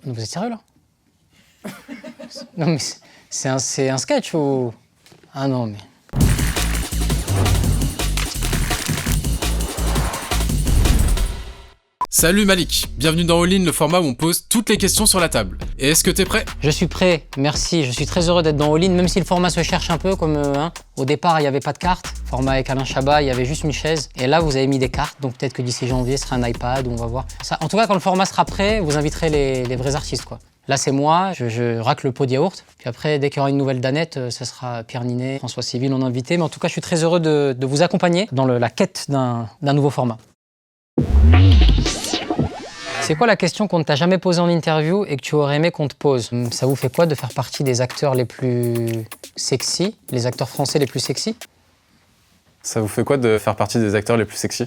Vous êtes sérieux là? Non mais c'est un sketch ou... Ah non mais... Salut Malik, bienvenue dans All In, le format où on pose toutes les questions sur la table. Et est-ce que t'es prêt? Je suis prêt, merci. Je suis très heureux d'être dans All In, même si le format se cherche un peu, comme au départ il n'y avait pas de carte. Format avec Alain Chabat, il y avait juste une chaise. Et là vous avez mis des cartes, donc peut-être que d'ici janvier ce sera un iPad, on va voir. Ça, en tout cas, quand le format sera prêt, vous inviterez les vrais artistes, quoi. Là c'est moi, je racle le pot de yaourt. Puis après, dès qu'il y aura une nouvelle danette, ça sera Pierre Ninet, François Civil, on invité. Mais en tout cas, je suis très heureux de vous accompagner dans la quête d'un nouveau format. C'est quoi la question qu'on ne t'a jamais posée en interview et que tu aurais aimé qu'on te pose? Ça vous fait quoi de faire partie des acteurs les plus sexy, les acteurs français les plus sexy? Ça vous fait quoi de faire partie des acteurs les plus sexy?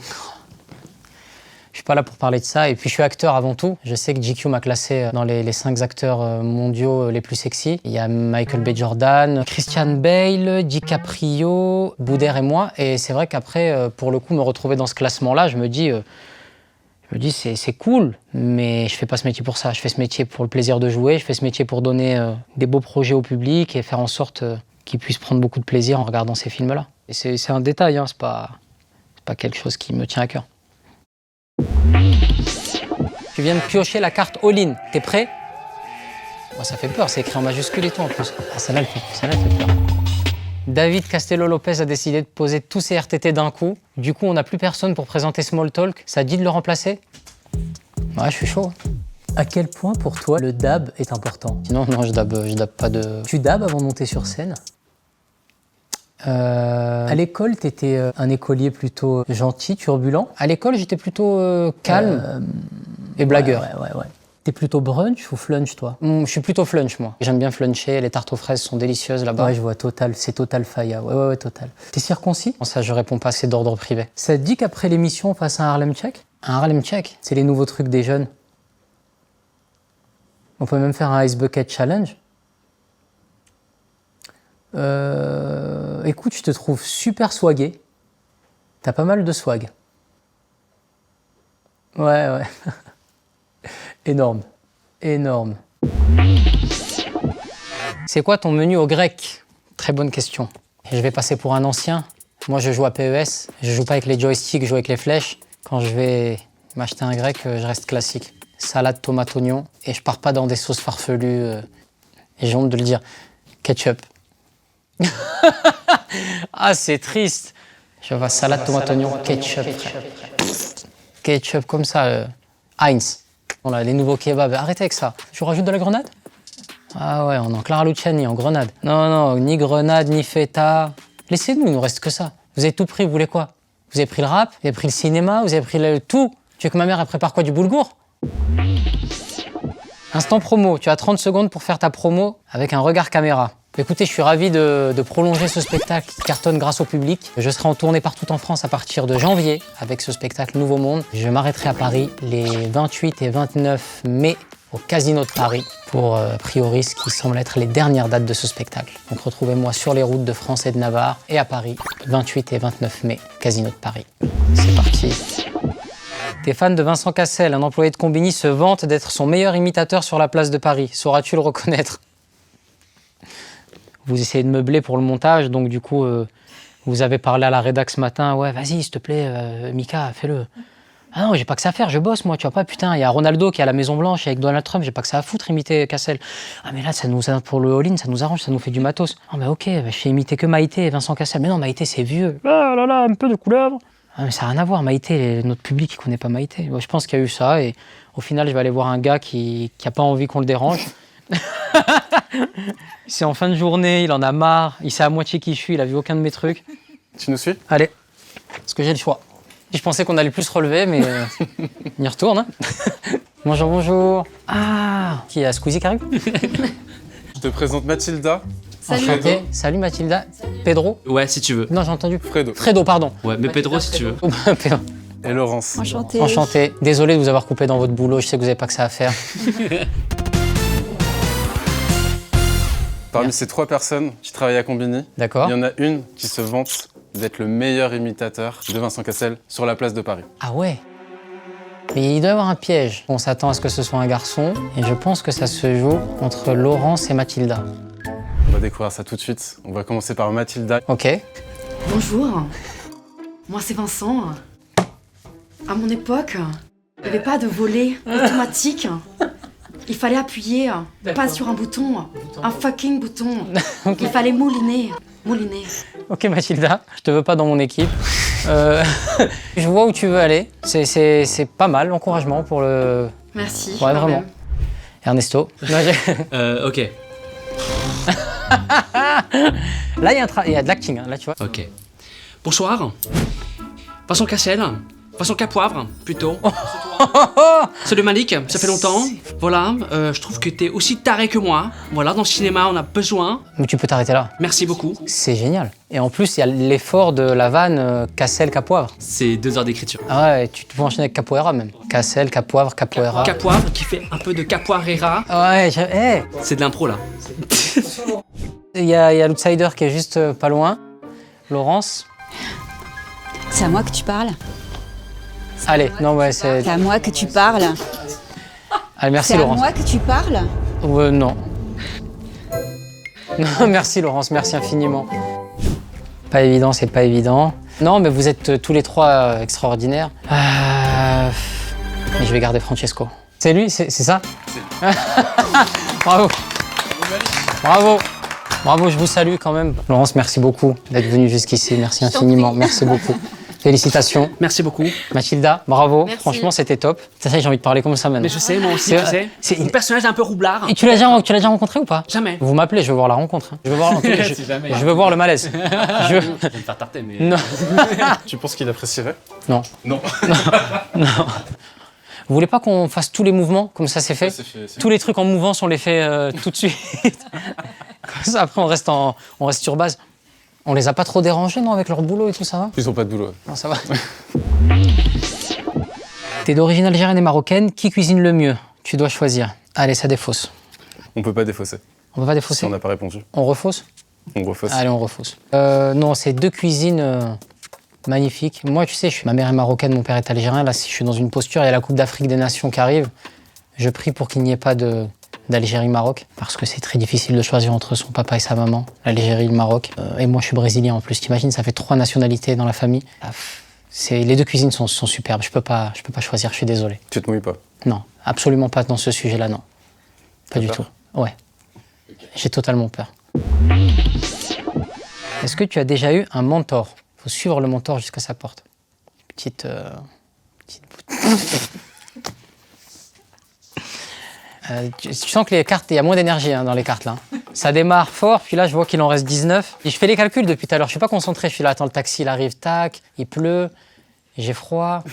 Je suis pas là pour parler de ça, et puis je suis acteur avant tout. Je sais que GQ m'a classé dans les 5 acteurs mondiaux les plus sexy. Il y a Michael B. Jordan, Christian Bale, DiCaprio, Boudère et moi. Et c'est vrai qu'après, pour le coup, me retrouver dans ce classement-là, je me dis c'est cool, mais je fais pas ce métier pour ça. Je fais ce métier pour le plaisir de jouer, je fais ce métier pour donner des beaux projets au public et faire en sorte qu'ils puissent prendre beaucoup de plaisir en regardant ces films-là. Et c'est un détail, hein, c'est pas quelque chose qui me tient à cœur. Tu viens de piocher la carte All-in, t'es prêt? Moi, ça fait peur, c'est écrit en majuscule et tout en plus. Ah, celle-là, elle fait peur. David Castello-Lopez a décidé de poser tous ses RTT d'un coup. Du coup, on n'a plus personne pour présenter Small Talk. Ça dit de le remplacer? Ouais, je suis chaud. À quel point pour toi le dab est important? Sinon, non, je dab pas de... Tu dabs avant de monter sur scène? À l'école, t'étais un écolier plutôt gentil, turbulent. À l'école, j'étais plutôt calme et blagueur. Ouais. T'es plutôt brunch ou flunch, toi? Je suis plutôt flunch, moi. J'aime bien fluncher, les tartes aux fraises sont délicieuses là-bas. Ouais, je vois, total, c'est total faya. Ouais, total. T'es circoncis? Ça, je réponds pas, c'est d'ordre privé. Ça te dit qu'après l'émission, on fasse un Harlem Check? Un Harlem Check? C'est les nouveaux trucs des jeunes. On peut même faire un Ice Bucket Challenge. Écoute, je te trouve super swagué. T'as pas mal de swag. Ouais. Énorme. C'est quoi ton menu au grec? Très bonne question. Je vais passer pour un ancien. Moi, je joue à PES. Je joue pas avec les joysticks, je joue avec les flèches. Quand je vais m'acheter un grec, je reste classique. Salade, tomate, oignon. Et je pars pas dans des sauces farfelues. Et j'ai honte de le dire. Ketchup. Ah, c'est triste. Je vois salade, tomate, oignon, ketchup. Ketchup comme ça. Heinz. Voilà, les nouveaux kebabs, arrêtez avec ça. Je vous rajoute de la grenade? Ah ouais, on est en Clara Luciani, en grenade. Non, ni grenade, ni feta. Laissez-nous, il nous reste que ça. Vous avez tout pris, vous voulez quoi? Vous avez pris le rap, vous avez pris le cinéma, vous avez pris tout. Tu veux que ma mère, elle prépare quoi, du boulgour? Instant promo, tu as 30 secondes pour faire ta promo avec un regard caméra. Écoutez, je suis ravi de prolonger ce spectacle qui cartonne grâce au public. Je serai en tournée partout en France à partir de janvier avec ce spectacle Nouveau Monde. Je m'arrêterai à Paris les 28 et 29 mai au Casino de Paris pour, a priori, ce qui semble être les dernières dates de ce spectacle. Donc retrouvez-moi sur les routes de France et de Navarre et à Paris, 28 et 29 mai, Casino de Paris. C'est parti. T'es fan de Vincent Cassel, un employé de Combini se vante d'être son meilleur imitateur sur la place de Paris. Sauras-tu le reconnaître? Vous essayez de meubler pour le montage, donc du coup, vous avez parlé à la rédac ce matin. Ouais, vas-y, s'il te plaît, Mika, fais-le. Ah non, j'ai pas que ça à faire, je bosse, moi, tu vois pas, putain. Il y a Ronaldo qui est à la Maison-Blanche avec Donald Trump, j'ai pas que ça à foutre, imiter Cassel. Ah, mais là, pour le all-in, ça nous arrange, ça nous fait du matos. Ah, bah ok, je fais imiter que Maïté et Vincent Cassel. Mais non, Maïté, c'est vieux. Ah là là, un peu de couleuvre. Ah, mais ça n'a rien à voir, Maïté, notre public, il connaît pas Maïté. Bon, je pense qu'il y a eu ça, et au final, je vais aller voir un gars qui a pas envie qu'on le dérange. C'est en fin de journée, il en a marre, il sait à moitié qui je suis, il a vu aucun de mes trucs. Tu nous suis? Allez, parce que j'ai le choix. Je pensais qu'on allait plus se relever, mais on y retourne. Hein. Bonjour. Ah, qui a Squeezie qui arrive? Je te présente Mathilda. Enchanté. Salut Mathilda. Pedro? Ouais, si tu veux. Non, j'ai entendu. Fredo, pardon. Ouais, mais Pedro, si tu veux. Pedro. Et Laurence. Enchanté. Désolé de vous avoir coupé dans votre boulot, je sais que vous n'avez pas que ça à faire. Parmi ces 3 personnes qui travaillent à Combini, D'accord. il y en a une qui se vante d'être le meilleur imitateur de Vincent Cassel sur la place de Paris. Ah ouais? Mais il doit y avoir un piège. On s'attend à ce que ce soit un garçon et je pense que ça se joue entre Laurence et Mathilda. On va découvrir ça tout de suite. On va commencer par Mathilda. Ok. Bonjour, moi c'est Vincent. À mon époque, il n'y avait pas de volet automatique. Il fallait appuyer, pas sur un bouton, un fucking bouton. Il fallait mouliner. Ok Mathilda, je te veux pas dans mon équipe. Je vois où tu veux aller. C'est pas mal, l'encouragement pour le... Merci. Ouais, quand vraiment. même. Ernesto. Non, Ok, là, il y a de l'acting, hein, là, tu vois. ok. Bonsoir. Vincent Cassel. Vincent Capoivre, plutôt. Salut Malik, ça fait longtemps. Voilà, je trouve que t'es aussi taré que moi. Voilà, dans le cinéma, on a besoin. Mais tu peux t'arrêter là. Merci beaucoup. C'est génial. Et en plus, il y a l'effort de la vanne Cassel, Capoivre. C'est 2 heures d'écriture. Ah ouais, tu peux enchaîner avec Capoeira même. Cassel, Capoivre, Capoeira. Capoivre qui fait un peu de capoeira. Ouais, C'est de l'impro là. il y a l'outsider qui est juste pas loin. Laurence. C'est à moi que tu parles. Allez, non, ouais, c'est... C'est à moi que tu parles. Allez, merci C'est à Laurence. moi que tu parles. Non. Non, merci Laurence, merci infiniment. Pas évident, c'est pas évident. Non, mais vous êtes tous les trois extraordinaires. Mais je vais garder Francesco. C'est lui, c'est ça? Bravo. Bravo. Bravo, je vous salue quand même. Laurence, merci beaucoup d'être venue jusqu'ici. Merci infiniment. Merci beaucoup. Félicitations. Merci beaucoup. Mathilda, bravo. Merci. Franchement, c'était top. Ça, j'ai envie de parler comme ça maintenant. Mais je sais, moi aussi, C'est- tu sais. c'est- Mon personnage est un peu roublard. Et tu l'as déjà rencontré ou pas? Jamais. Vous m'appelez, je veux voir la rencontre. Hein. Je veux voir, je veux voir le malaise. Je- Je vais me faire tarter, mais. Non. Tu penses qu'il apprécierait? Non. Non. Vous voulez pas qu'on fasse tous les mouvements comme ça c'est fait? Tous les trucs en mouvance, on les fait tout de suite. Comme ça, après, on reste sur base. On les a pas trop dérangés, non, avec leur boulot et tout, ça va? Ils ont pas de boulot. Non, ça va. T'es d'origine algérienne et marocaine, qui cuisine le mieux? Tu dois choisir. Allez, ça défausse. On peut pas défausser. On va pas Si défausser? on n'a pas répondu, On refausse? on refausse. Allez, on refausse. Non, c'est deux cuisines magnifiques. Moi, tu sais, ma mère est marocaine, mon père est algérien. Là, si je suis dans une posture, il y a la Coupe d'Afrique des Nations qui arrive. Je prie pour qu'il n'y ait pas d'Algérie-Maroc, parce que c'est très difficile de choisir entre son papa et sa maman, l'Algérie et le Maroc. Et moi, je suis brésilien en plus. T'imagines, ça fait 3 nationalités dans la famille. Les deux cuisines sont superbes. Je peux pas choisir, je suis désolé. Tu te mouilles pas. Non, absolument pas dans ce sujet-là, non. Pas T'as du peur? tout. Ouais. J'ai totalement peur. Est-ce que tu as déjà eu un mentor? Il faut suivre le mentor jusqu'à sa porte. Petite tu sens que les cartes, il y a moins d'énergie dans les cartes là. Ça démarre fort, puis là je vois qu'il en reste 19. Et je fais les calculs depuis tout à l'heure, je suis pas concentré, je suis là, attends, le taxi il arrive, tac, il pleut, j'ai froid.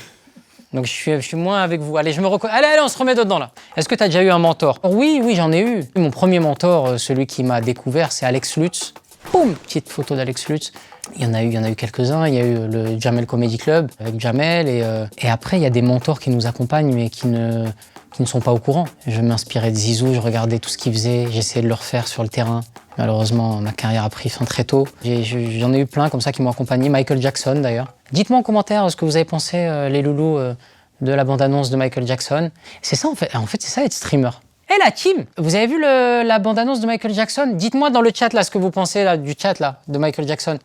Donc je suis moins avec vous. Allez, allez, on se remet dedans là. Est-ce que tu as déjà eu un mentor? Oui, j'en ai eu. Mon premier mentor, celui qui m'a découvert, c'est Alex Lutz. Boum, petite photo d'Alex Lutz. Il y en a eu quelques-uns. Il y a eu le Jamel Comedy Club avec Jamel. Et après, il y a des mentors qui nous accompagnent, mais qui ne sont pas au courant. Je m'inspirais de Zizou, je regardais tout ce qu'il faisait, j'essayais de le refaire sur le terrain. Malheureusement, ma carrière a pris fin très tôt. J'en ai eu plein comme ça qui m'ont accompagné. Michael Jackson d'ailleurs. Dites-moi en commentaire ce que vous avez pensé, les loulous, de la bande-annonce de Michael Jackson. C'est ça en fait. En fait, c'est ça être streamer. Hé la team, vous avez vu la bande-annonce de Michael Jackson? Dites-moi dans le chat là ce que vous pensez là, du chat là, de Michael Jackson.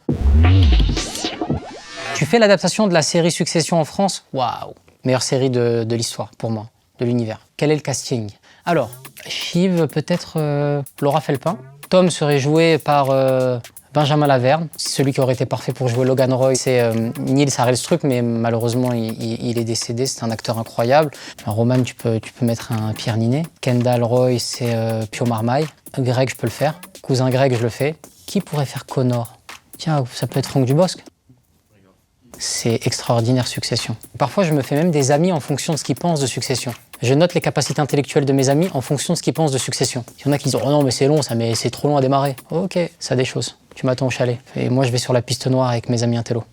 Tu fais l'adaptation de la série Succession en France? Waouh! Meilleure série de l'histoire pour moi, de l'univers. Quel est le casting? Alors, Shiv, peut-être Laura Felpin. Tom serait joué par Benjamin Laverne. C'est celui qui aurait été parfait pour jouer Logan Roy. C'est Niels Harelstrup, mais malheureusement, il est décédé. C'est un acteur incroyable. Roman, tu peux mettre un Pierre Ninet. Kendall Roy, c'est Pio Marmaille. Greg, je peux le faire. Cousin Greg, je le fais. Qui pourrait faire Connor? Tiens, ça peut être Franck Dubosc. C'est extraordinaire, Succession. Parfois, je me fais même des amis en fonction de ce qu'ils pensent de Succession. Je note les capacités intellectuelles de mes amis en fonction de ce qu'ils pensent de Succession. Il y en a qui disent « Oh non, mais c'est long, ça, mais c'est trop long à démarrer. » Ok, ça a des choses. Tu m'attends au chalet. Et moi, je vais sur la piste noire avec mes amis intello.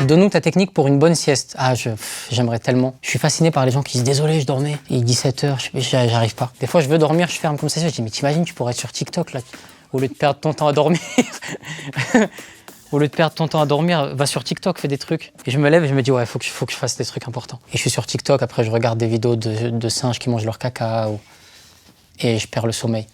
Donne-nous ta technique pour une bonne sieste. Ah, j'aimerais tellement. Je suis fasciné par les gens qui disent « Désolé, je dormais. » Il est 17h, j'arrive pas. Des fois, je veux dormir, je ferme comme ça. Je dis « Mais t'imagines, tu pourrais être sur TikTok, là, au lieu de perdre ton temps à dormir. » Au lieu de perdre ton temps à dormir, va sur TikTok, fais des trucs. Et je me lève et je me dis, ouais, faut que je fasse des trucs importants. Et je suis sur TikTok, après je regarde des vidéos de singes qui mangent leur caca. Et je perds le sommeil.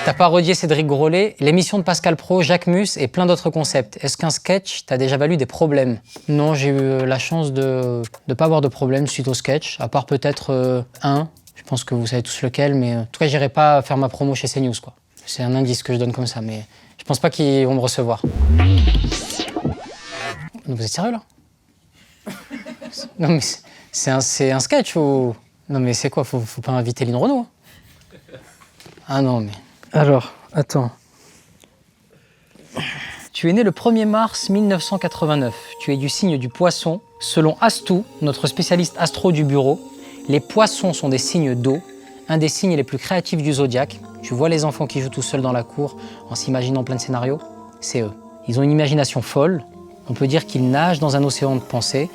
T'as parodié Cédric Grolet, l'émission de Pascal Praud, Jacques Mus et plein d'autres concepts. Est-ce qu'un sketch t'a déjà valu des problèmes? Non, j'ai eu la chance de ne pas avoir de problème suite au sketch, à part peut-être un. Je pense que vous savez tous lequel, mais en tout cas, j'irai pas faire ma promo chez CNews, quoi. C'est un indice que je donne comme ça, mais je pense pas qu'ils vont me recevoir. Vous êtes sérieux, là? Non, mais c'est un sketch ou... Non, mais c'est quoi? Faut pas inviter Lynn Renaud, hein? Ah non, mais... Alors, attends. Tu es né le 1er mars 1989. Tu es du signe du poisson. Selon Astou, notre spécialiste astro du bureau, les poissons sont des signes d'eau, un des signes les plus créatifs du zodiaque. Tu vois les enfants qui jouent tout seuls dans la cour en s'imaginant plein de scénarios? C'est eux. Ils ont une imagination folle. On peut dire qu'ils nagent dans un océan de pensées.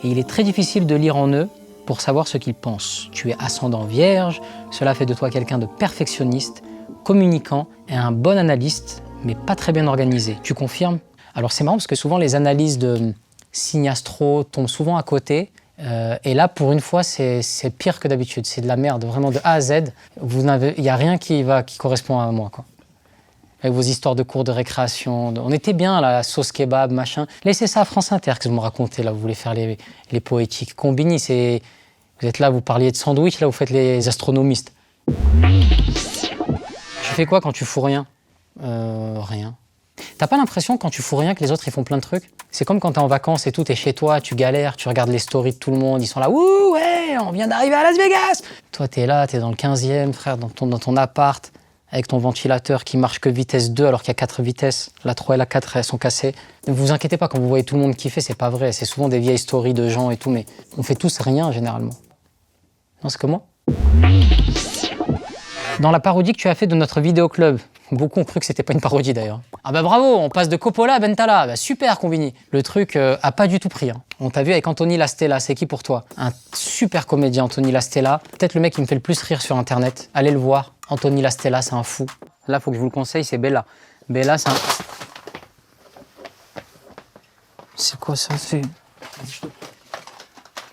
Et il est très difficile de lire en eux pour savoir ce qu'ils pensent. Tu es ascendant vierge. Cela fait de toi quelqu'un de perfectionniste, communicant et un bon analyste, mais pas très bien organisé. Tu confirmes? Alors c'est marrant parce que souvent les analyses de signes astro tombent souvent à côté. Et là, pour une fois, c'est pire que d'habitude. C'est de la merde, vraiment de A à Z. Il n'y a rien qui correspond à moi, quoi. Avec vos histoires de cours de récréation. On était bien, là, sauce kebab, machin. Laissez ça à France Inter, que vous me racontez, là. Vous voulez faire les poétiques. Combini, c'est... Vous êtes là, vous parliez de sandwich, là, vous faites les astronomistes. Tu fais quoi quand tu fous rien? Rien. T'as pas l'impression quand tu fous rien que les autres ils font plein de trucs? C'est comme quand t'es en vacances et tout, t'es chez toi, tu galères, tu regardes les stories de tout le monde, ils sont là, ouh ouais, on vient d'arriver à Las Vegas. Toi t'es là, t'es dans le 15e, frère, dans ton appart, avec ton ventilateur qui marche que vitesse 2 alors qu'il y a 4 vitesses. La 3 et la 4 elles sont cassées. Ne vous inquiétez pas, quand vous voyez tout le monde kiffer, c'est pas vrai, c'est souvent des vieilles stories de gens et tout, mais on fait tous rien généralement. Non, c'est comment? Dans la parodie que tu as fait de notre vidéoclub, beaucoup ont cru que c'était pas une parodie d'ailleurs. Ah bah bravo, on passe de Coppola à Bentala, bah super Combini. Le truc a pas du tout pris. Hein. On t'a vu avec Anthony Lastella, c'est qui pour toi? Un super comédien, Anthony Lastella. Peut-être le mec qui me fait le plus rire sur internet. Allez le voir, Anthony Lastella, c'est un fou. Là, faut que je vous le conseille, c'est Bella. Bella, c'est un... C'est quoi ça? C'est...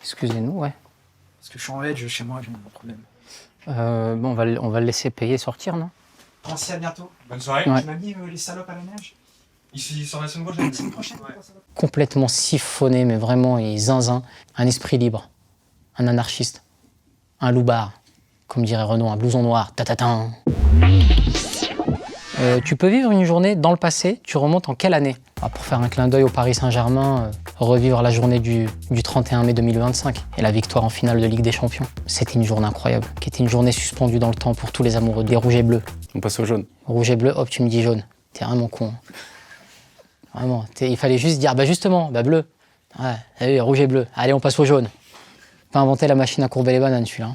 Excusez-nous, ouais. Parce que je suis en edge chez moi, j'ai un problème. Bon, on va le laisser payer et sortir, non? Merci, à bientôt. Bonne soirée. Ouais. Tu m'as mis les salopes à la neige? Ici, sur la semaine prochaine. La semaine prochaine, Ouais. quoi, salope. Complètement siphonné, mais vraiment, et zinzin. Un esprit libre, un anarchiste, un loupard, comme dirait Renaud, un blouson noir, tatatin. Tu peux vivre une journée dans le passé, tu remontes en quelle année? Pour faire un clin d'œil au Paris Saint-Germain, revivre la journée du 31 mai 2025 et la victoire en finale de Ligue des Champions. C'était une journée incroyable, qui était une journée suspendue dans le temps pour tous les amoureux des rouges et bleus. On passe au jaune. Rouge et bleu, hop, tu me dis jaune. T'es vraiment con. Vraiment, il fallait juste dire, bah justement, bah bleu. Ouais, allez, rouge et bleu. Allez, on passe au jaune. Pas inventer la machine à courber les bananes, celui-là.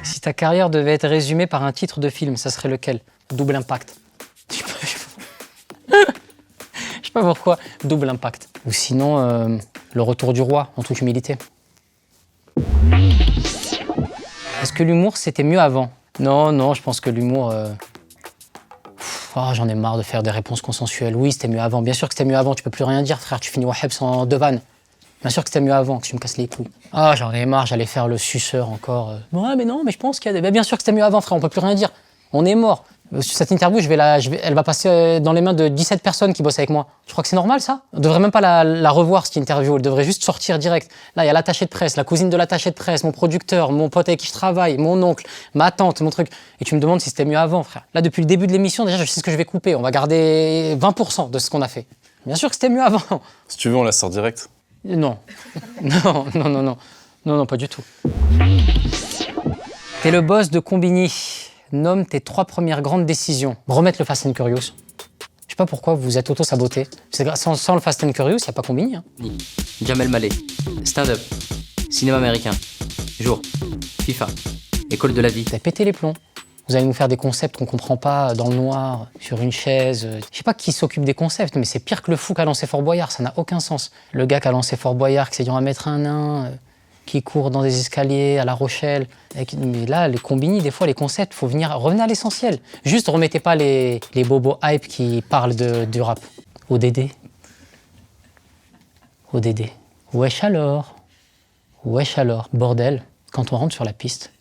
Si ta carrière devait être résumée par un titre de film, ça serait lequel? Double Impact. Je sais pas pourquoi, Double Impact. Ou sinon, Le Retour du Roi, en toute humilité. Est-ce que l'humour, c'était mieux avant? Non, je pense que l'humour... j'en ai marre de faire des réponses consensuelles. Oui, c'était mieux avant. Bien sûr que c'était mieux avant. Tu peux plus rien dire, frère. Tu finis Waheb sans deux vannes. Bien sûr que c'était mieux avant, que tu me casses les couilles. J'en ai marre, j'allais faire le suceur encore. Ouais, mais non, mais je pense qu'il y a des... Bien sûr que c'était mieux avant, frère. On peut plus rien dire. On est mort. Cette interview, elle va passer dans les mains de 17 personnes qui bossent avec moi. Tu crois que c'est normal, ça? On devrait même pas la revoir, cette interview. Elle devrait juste sortir direct. Là, il y a l'attaché de presse, la cousine de l'attaché de presse, mon producteur, mon pote avec qui je travaille, mon oncle, ma tante, mon truc. Et tu me demandes si c'était mieux avant, frère. Là, depuis le début de l'émission, déjà, je sais ce que je vais couper. On va garder 20% de ce qu'on a fait. Bien sûr que c'était mieux avant. Si tu veux, on la sort direct. Non. Non, pas du tout. T'es le boss de Combini. Nomme tes 3 premières grandes décisions. Remettre le Fast and Curious. Je sais pas pourquoi vous êtes auto-saboté. Sans le Fast and Curious, il n'y a pas Combini. Hein. Jamel Malé. Stand-up. Cinéma américain. Jour. FIFA. École de la vie. Vous avez pété les plombs. Vous allez nous faire des concepts qu'on comprend pas dans le noir, sur une chaise. Je sais pas qui s'occupe des concepts, mais c'est pire que le fou qu'a lancé Fort Boyard. Ça n'a aucun sens. Le gars qui a lancé Fort Boyard, qui s'est dit on va mettre un nain... qui courent dans des escaliers à La Rochelle. Mais là, les combini, des fois, les concepts, faut revenez à l'essentiel. Juste, remettez pas les bobos hype qui parlent du rap. ODD. ODD. Wesh alors. Wesh alors. Bordel, quand on rentre sur la piste,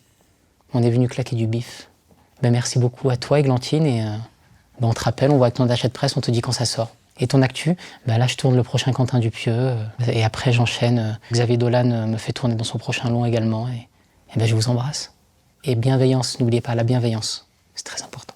on est venu claquer du bif. Ben merci beaucoup à toi, Églantine, et ben on te rappelle, on voit avec ton achat de presse, on te dit quand ça sort. Et ton actu, ben là je tourne le prochain Quentin Dupieux, et après j'enchaîne, Xavier Dolan me fait tourner dans son prochain long également, et ben je vous embrasse. Et bienveillance, n'oubliez pas la bienveillance, c'est très important.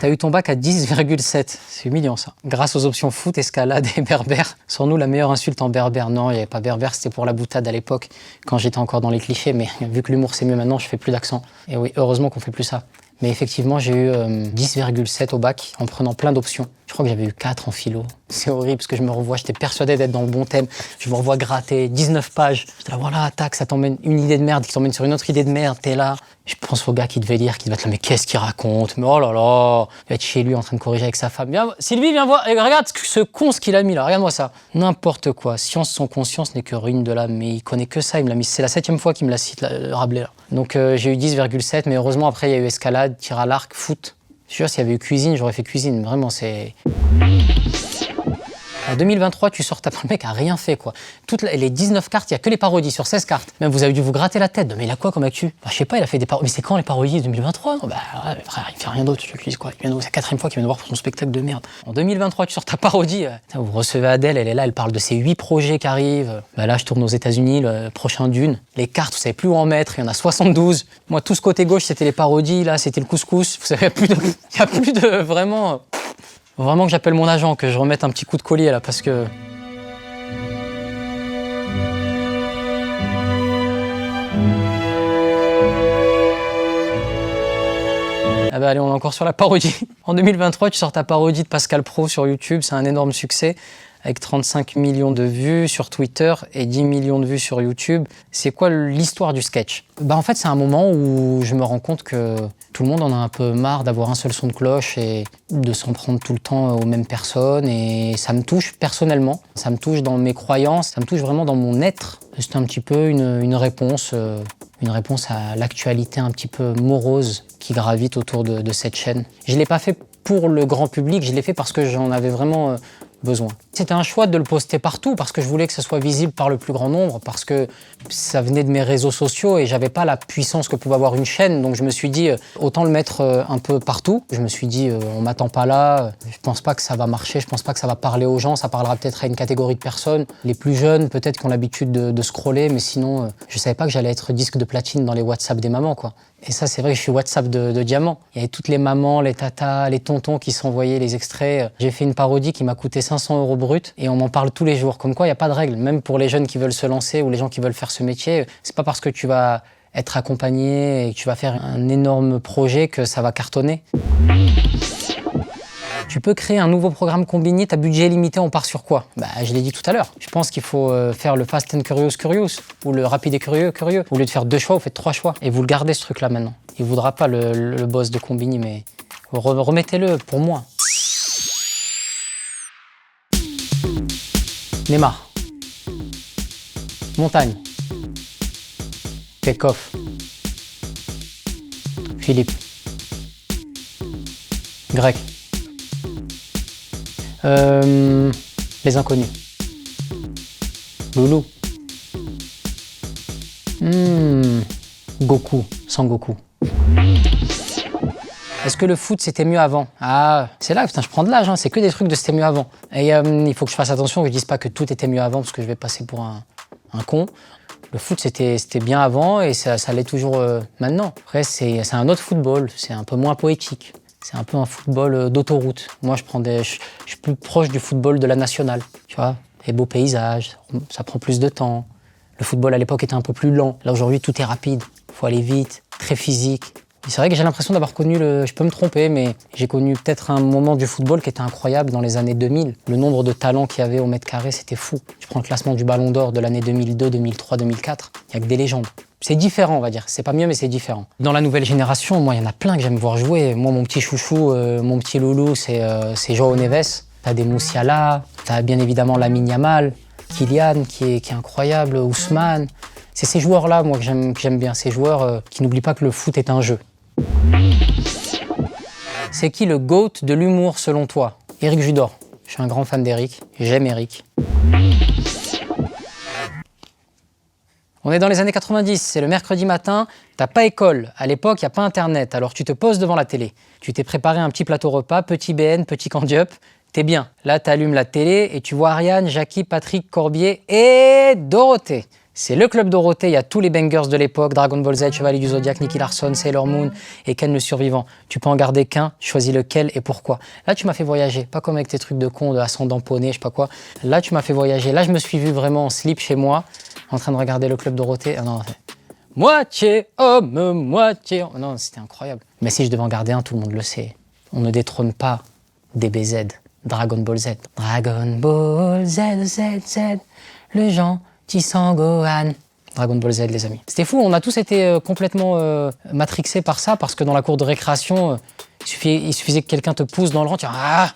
T'as eu ton bac à 10,7, c'est humiliant ça. Grâce aux options foot, escalade et berbère. Sans nous, la meilleure insulte en berbère. Non, il n'y avait pas berbère, c'était pour la boutade à l'époque, quand j'étais encore dans les clichés, mais vu que l'humour c'est mieux maintenant, je fais plus d'accent. Et oui, heureusement qu'on fait plus ça. Mais effectivement, j'ai eu 10,7 au bac en prenant plein d'options. Je crois que j'avais eu 4 en philo. C'est horrible parce que je me revois, j'étais persuadé d'être dans le bon thème. Je me revois gratter 19 pages. J'étais là, voilà, tac, ça t'emmène une idée de merde qui t'emmène sur une autre idée de merde, t'es là. Je pense au gars qui devait lire, qui devait être là, mais qu'est-ce qu'il raconte? Mais oh là là, il va être chez lui en train de corriger avec sa femme. Viens, Sylvie, viens voir, et regarde ce con ce qu'il a mis là, regarde-moi ça. N'importe quoi, science sans conscience n'est que ruine de l'âme, mais il connaît que ça, il me l'a mis. C'est la 7e fois qu'il me la cite, Rabelais. Là. Donc j'ai eu 10,7, mais heureusement après il y a eu escalade, tir à l'arc, foot. Je suis sûr, s'il y avait eu cuisine, j'aurais fait cuisine, vraiment c'est... En 2023, tu sors, le mec a rien fait, quoi. Toutes les 19 cartes, il n'y a que les parodies sur 16 cartes. Même vous avez dû vous gratter la tête. Mais il a quoi comme actu? Je sais pas, il a fait des parodies. Mais c'est quand les parodies 2023? Oh, bah, ouais, frère, il fait rien d'autre, tu dis quoi. C'est la 4e fois qu'il vient de voir pour son spectacle de merde. En 2023, tu sors ta parodie. Vous recevez Adèle, elle est là, elle parle de ses 8 projets qui arrivent. Bah là, je tourne aux États-Unis, le prochain Dune. Les cartes, vous savez plus où en mettre, il y en a 72. Moi, tout ce côté gauche, c'était les parodies, là, c'était le couscous. Vous savez, il n'y a plus de vraiment. Vraiment que j'appelle mon agent, que je remette un petit coup de collier là, parce que. Ah bah allez, on est encore sur la parodie. En 2023, tu sors ta parodie de Pascal Praud sur YouTube, c'est un énorme succès, avec 35 millions de vues sur Twitter et 10 millions de vues sur YouTube. C'est quoi l'histoire du sketch? Bah en fait, c'est un moment où je me rends compte que tout le monde en a un peu marre d'avoir un seul son de cloche et de s'en prendre tout le temps aux mêmes personnes. Et ça me touche personnellement, ça me touche dans mes croyances, ça me touche vraiment dans mon être. C'est un petit peu une réponse à l'actualité un petit peu morose qui gravite autour de cette chaîne. Je ne l'ai pas fait pour le grand public, je l'ai fait parce que j'en avais vraiment besoin. C'était un choix de le poster partout parce que je voulais que ça soit visible par le plus grand nombre, parce que ça venait de mes réseaux sociaux et j'avais pas la puissance que pouvait avoir une chaîne, donc je me suis dit autant le mettre un peu partout. Je me suis dit on m'attend pas là, je pense pas que ça va marcher, je pense pas que ça va parler aux gens, ça parlera peut-être à une catégorie de personnes. Les plus jeunes peut-être qui ont l'habitude de scroller, mais sinon je savais pas que j'allais être disque de platine dans les WhatsApp des mamans, quoi. Et ça, c'est vrai que je suis WhatsApp de diamant. Il y avait toutes les mamans, les tatas, les tontons qui s'envoyaient les extraits. J'ai fait une parodie qui m'a coûté 500 € brut et on m'en parle tous les jours. Comme quoi, il n'y a pas de règle. Même pour les jeunes qui veulent se lancer ou les gens qui veulent faire ce métier, c'est pas parce que tu vas être accompagné et que tu vas faire un énorme projet que ça va cartonner. Tu peux créer un nouveau programme combiné, ta budget est limité, on part sur quoi? Bah, je l'ai dit tout à l'heure. Je pense qu'il faut faire le Fast and Curious ou le Rapide et Curieux. Au lieu de faire 2 choix, vous faites 3 choix. Et vous le gardez ce truc-là maintenant. Il voudra pas le boss de Combini, mais remettez-le pour moi. Neymar. Montagne. Pekoff. Philippe. Grec. Les inconnus. Loulou. Goku, Sangoku. Est-ce que le foot c'était mieux avant? Ah, c'est là, putain, je prends de l'âge, hein, c'est que des trucs de c'était mieux avant. Et il faut que je fasse attention, que je dise pas que tout était mieux avant, parce que je vais passer pour un con. Le foot c'était bien avant et ça l'est toujours maintenant. Après, c'est un autre football, c'est un peu moins poétique. C'est un peu un football d'autoroute. Moi, je suis plus proche du football de la nationale. Tu vois, les beaux paysages, ça prend plus de temps. Le football à l'époque était un peu plus lent. Là, aujourd'hui, tout est rapide. Il faut aller vite, très physique. Et c'est vrai que j'ai l'impression d'avoir connu je peux me tromper, mais j'ai connu peut-être un moment du football qui était incroyable dans les années 2000. Le nombre de talents qu'il y avait au mètre carré, c'était fou. Tu prends le classement du Ballon d'Or de l'année 2002, 2003, 2004. Il n'y a que des légendes. C'est différent, on va dire. C'est pas mieux, mais c'est différent. Dans la nouvelle génération, moi, il y en a plein que j'aime voir jouer. Moi, mon petit chouchou, mon petit loulou, c'est João Neves. T'as des Moussiala, t'as bien évidemment Lamine Yamal, Kylian qui est incroyable, Ousmane. C'est ces joueurs-là, moi, que j'aime bien. Ces joueurs qui n'oublient pas que le foot est un jeu. C'est qui le GOAT de l'humour selon toi? Éric Judor. Je suis un grand fan d'Éric. J'aime Éric. On est dans les années 90, c'est le mercredi matin, t'as pas école, à l'époque il n'y a pas internet, alors tu te poses devant la télé. Tu t'es préparé un petit plateau repas, petit BN, petit candy-up, t'es bien. Là t'allumes la télé et tu vois Ariane, Jackie, Patrick, Corbier et Dorothée. C'est le club Dorothée, il y a tous les bangers de l'époque, Dragon Ball Z, Chevalier du Zodiac, Nicky Larson, Sailor Moon et Ken le Survivant. Tu peux en garder qu'un, tu choisis lequel et pourquoi. Là tu m'as fait voyager, pas comme avec tes trucs de con, de ascendant poney, je sais pas quoi. Là tu m'as fait voyager, là je me suis vu vraiment en slip chez moi, en train de regarder le club Dorothée. Ah non, moitié homme, moitié... Non, c'était incroyable. Mais si je devais en garder un, tout le monde le sait. On ne détrône pas DBZ, Dragon Ball Z. Dragon Ball Z, Z, Z, le gentil Sangohan. Dragon Ball Z, les amis. C'était fou, on a tous été complètement matrixés par ça, parce que dans la cour de récréation, il suffisait que quelqu'un te pousse dans le rang, tu dis ah,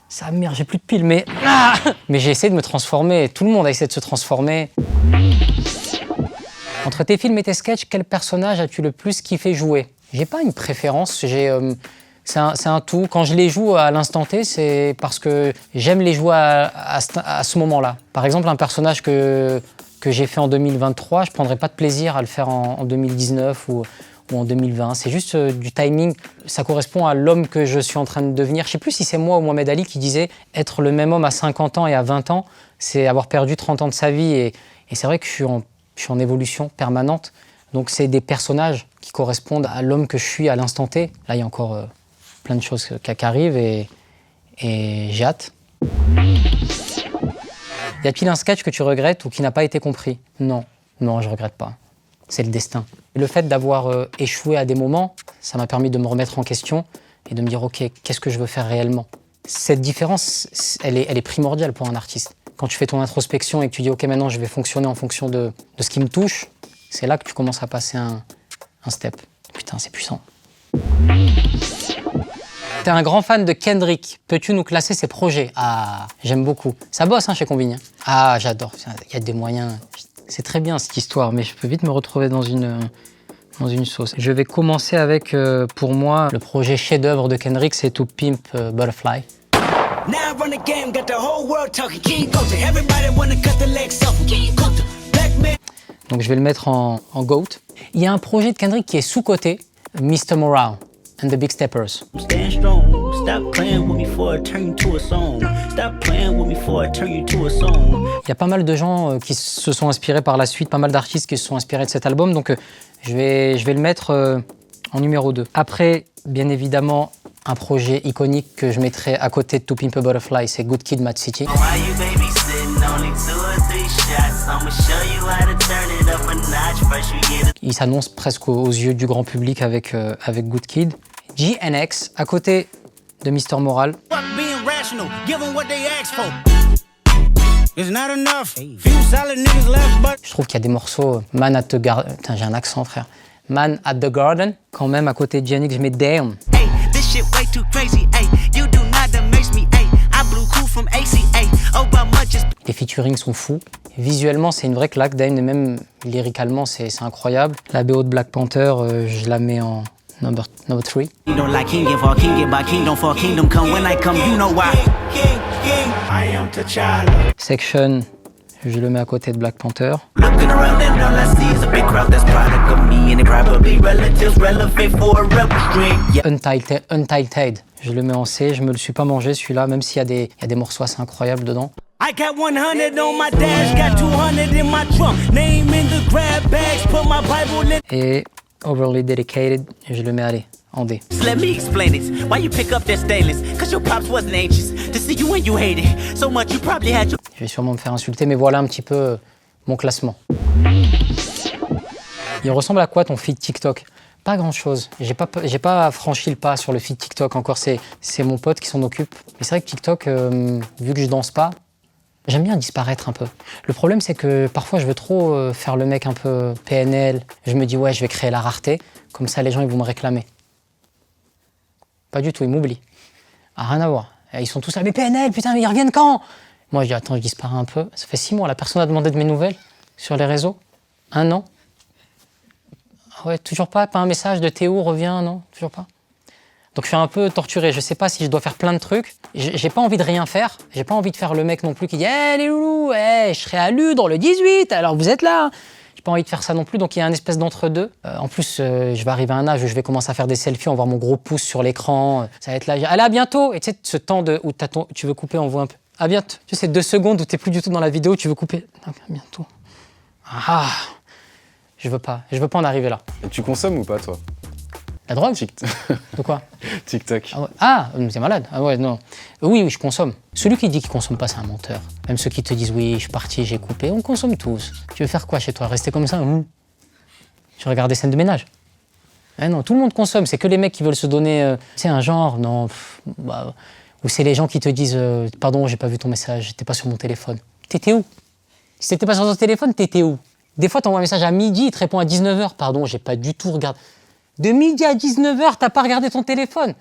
ça merde, j'ai plus de piles, mais j'ai essayé de me transformer. Tout le monde a essayé de se transformer. Entre tes films et tes sketchs, quel personnage as-tu le plus kiffé jouer? J'ai pas une préférence, c'est un tout. Quand je les joue à l'instant T, c'est parce que j'aime les jouer à ce moment-là. Par exemple, un personnage que j'ai fait en 2023, je prendrais pas de plaisir à le faire en 2019 ou en 2020. C'est juste du timing. Ça correspond à l'homme que je suis en train de devenir. Je sais plus si c'est moi ou Mohamed Ali qui disait être le même homme à 50 ans et à 20 ans, c'est avoir perdu 30 ans de sa vie. Et c'est vrai que je suis en évolution permanente. Donc c'est des personnages qui correspondent à l'homme que je suis à l'instant T. Là, il y a encore plein de choses qui arrivent et j'ai hâte. Y a-t-il un sketch que tu regrettes ou qui n'a pas été compris? Non, je regrette pas. C'est le destin. Et le fait d'avoir échoué à des moments, ça m'a permis de me remettre en question et de me dire, ok, qu'est-ce que je veux faire réellement? Cette différence, elle est primordiale pour un artiste. Quand tu fais ton introspection et que tu dis, ok, maintenant je vais fonctionner en fonction de ce qui me touche, c'est là que tu commences à passer un step. Putain, c'est puissant. T'es un grand fan de Kendrick. Peux-tu nous classer ses projets? Ah, j'aime beaucoup. Ça bosse chez Combini. Ah, j'adore. Il y a des moyens. C'est très bien cette histoire, mais je peux vite me retrouver dans une sauce. Je vais commencer avec, pour moi, le projet chef-d'œuvre de Kendrick, c'est To Pimp Butterfly. Donc je vais le mettre en GOAT. Il y a un projet de Kendrick qui est sous-coté, Mr. Morale and the Big Steppers. Il y a pas mal de gens qui se sont inspirés par la suite, pas mal d'artistes qui se sont inspirés de cet album, donc je vais le mettre en numéro 2. Après, bien évidemment, un projet iconique que je mettrai à côté de To Pimp a Butterfly, c'est Good Kid, Mad City. Il s'annonce presque aux yeux du grand public avec Good Kid. GNX, à côté de Mr. Morale. Je trouve qu'il y a des morceaux, Man at the Garden, putain, j'ai un accent frère. Man at the Garden, quand même à côté de GNX, je mets Damn. Les featurings sont fous. Visuellement, c'est une vraie claque. Damn, et même lyricalement, c'est incroyable. La BO de Black Panther, je la mets en number 3. Section, je le mets à côté de Black Panther. Untitled, je le mets en C, je me le suis pas mangé celui-là, même s'il y a des morceaux assez incroyables dedans. Et Overly Dedicated, je le mets en D. Je vais sûrement me faire insulter, mais voilà un petit peu mon classement. Il ressemble à quoi ton feed TikTok? Pas grand-chose. J'ai pas franchi le pas sur le feed TikTok encore. C'est mon pote qui s'en occupe. Mais c'est vrai que TikTok, vu que je danse pas, j'aime bien disparaître un peu. Le problème, c'est que parfois, je veux trop faire le mec un peu PNL. Je me dis, ouais, je vais créer la rareté. Comme ça, les gens, ils vont me réclamer. Pas du tout, ils m'oublient. Ah, rien à voir. Et ils sont tous là, mais PNL, putain, mais ils reviennent quand? Moi, je dis, attends, je disparais un peu. Ça fait 6 mois, la personne a demandé de mes nouvelles sur les réseaux. 1 an. Ah ouais, toujours pas un message de Théo, reviens, non, toujours pas. Donc je suis un peu torturé, je sais pas si je dois faire plein de trucs. J'ai pas envie de rien faire, j'ai pas envie de faire le mec non plus qui dit « Hé les loulous, je serai à Ludre le 18, alors vous êtes là !» J'ai pas envie de faire ça non plus, donc il y a une espèce d'entre-deux. En plus, je vais arriver à un âge où je vais commencer à faire des selfies, on va voir mon gros pouce sur l'écran, ça va être là, allez à bientôt. Et tu sais, ce temps où tu veux couper, on voit un peu. À bientôt. Tu sais, c'est 2 secondes où t'es plus du tout dans la vidéo, tu veux couper. À bientôt. Ah, je veux pas en arriver là. Et tu consommes ou pas, toi? La drogue? De quoi? TikTok. Ah, c'est malade. Ah ouais, non. Oui, je consomme. Celui qui dit qu'il consomme pas, c'est un menteur. Même ceux qui te disent oui, je suis parti, j'ai coupé, on consomme tous. Tu veux faire quoi chez toi? Rester comme ça? Tu regardes des scènes de ménage? Eh non, tout le monde consomme. C'est que les mecs qui veulent se donner, un genre, non. Ou c'est les gens qui te disent pardon, j'ai pas vu ton message, j'étais pas sur mon téléphone. T'étais où? Si t'étais pas sur ton téléphone, t'étais où? Des fois, t'envoies un message à midi, il te répond à 19h. Pardon, j'ai pas du tout regardé. De midi à 19h, t'as pas regardé ton téléphone.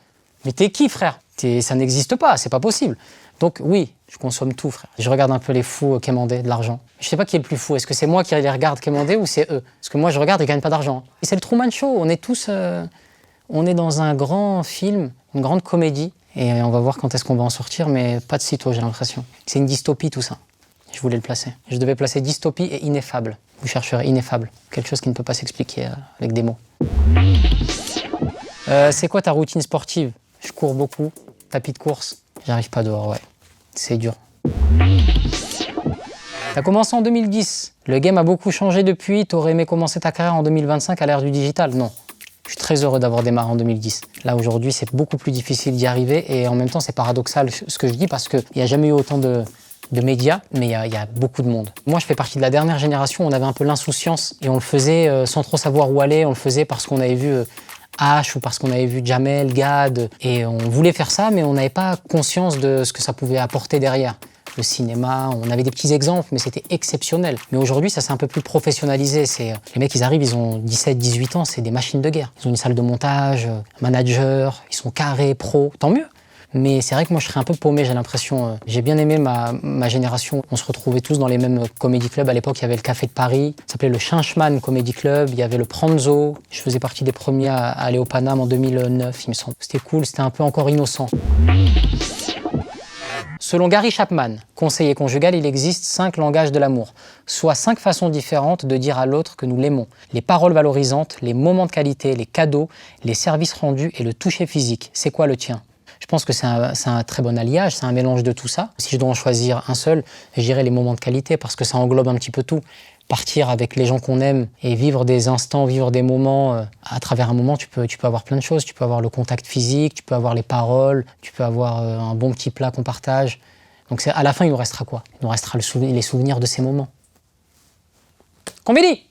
Mais t'es qui, frère? Ça n'existe pas, c'est pas possible. Donc oui, je consomme tout, frère. Je regarde un peu les fous quémander de l'argent. Je sais pas qui est le plus fou. Est-ce que c'est moi qui les regarde quémander ou c'est eux? Parce que moi, je regarde et ils gagnent pas d'argent. Et c'est le Truman Show. On est tous... on est dans un grand film, une grande comédie. Et on va voir quand est-ce qu'on va en sortir, mais pas de sitôt, j'ai l'impression. C'est une dystopie, tout ça. Je voulais le placer. Je devais placer dystopie et ineffable. Vous chercherez ineffable. Quelque chose qui ne peut pas s'expliquer avec des mots. C'est quoi ta routine sportive? Je cours beaucoup, tapis de course. J'arrive pas dehors, ouais. C'est dur. T'as commencé en 2010. Le game a beaucoup changé depuis. T'aurais aimé commencer ta carrière en 2025 à l'ère du digital? Non. Je suis très heureux d'avoir démarré en 2010. Là, aujourd'hui, c'est beaucoup plus difficile d'y arriver. Et en même temps, c'est paradoxal ce que je dis parce qu'il n'y a jamais eu autant de médias, mais il y a beaucoup de monde. Moi, je fais partie de la dernière génération où on avait un peu l'insouciance et on le faisait sans trop savoir où aller. On le faisait parce qu'on avait vu H ou parce qu'on avait vu Jamel, Gad. Et on voulait faire ça, mais on n'avait pas conscience de ce que ça pouvait apporter derrière. Le cinéma, on avait des petits exemples, mais c'était exceptionnel. Mais aujourd'hui, ça s'est un peu plus professionnalisé. Les mecs, ils arrivent, ils ont 17, 18 ans, c'est des machines de guerre. Ils ont une salle de montage, un manager, ils sont carrés, pros, tant mieux. Mais c'est vrai que moi, je serais un peu paumé, j'ai l'impression. J'ai bien aimé ma génération. On se retrouvait tous dans les mêmes comédie clubs. À l'époque, il y avait le Café de Paris, ça s'appelait le Chinchman Comedy Club. Il y avait le Pranzo. Je faisais partie des premiers à aller au Paname en 2009, il me semble. C'était cool, c'était un peu encore innocent. Selon Gary Chapman, conseiller conjugal, il existe 5 langages de l'amour, soit 5 façons différentes de dire à l'autre que nous l'aimons. Les paroles valorisantes, les moments de qualité, les cadeaux, les services rendus et le toucher physique. C'est quoi le tien? Je pense que c'est un très bon alliage, c'est un mélange de tout ça. Si je dois en choisir un seul, je dirais les moments de qualité parce que ça englobe un petit peu tout. Partir avec les gens qu'on aime et vivre des instants, vivre des moments. À travers un moment, tu peux avoir plein de choses. Tu peux avoir le contact physique, tu peux avoir les paroles, tu peux avoir un bon petit plat qu'on partage. Donc à la fin, il nous restera quoi? Il nous restera les souvenirs de ces moments. Combini!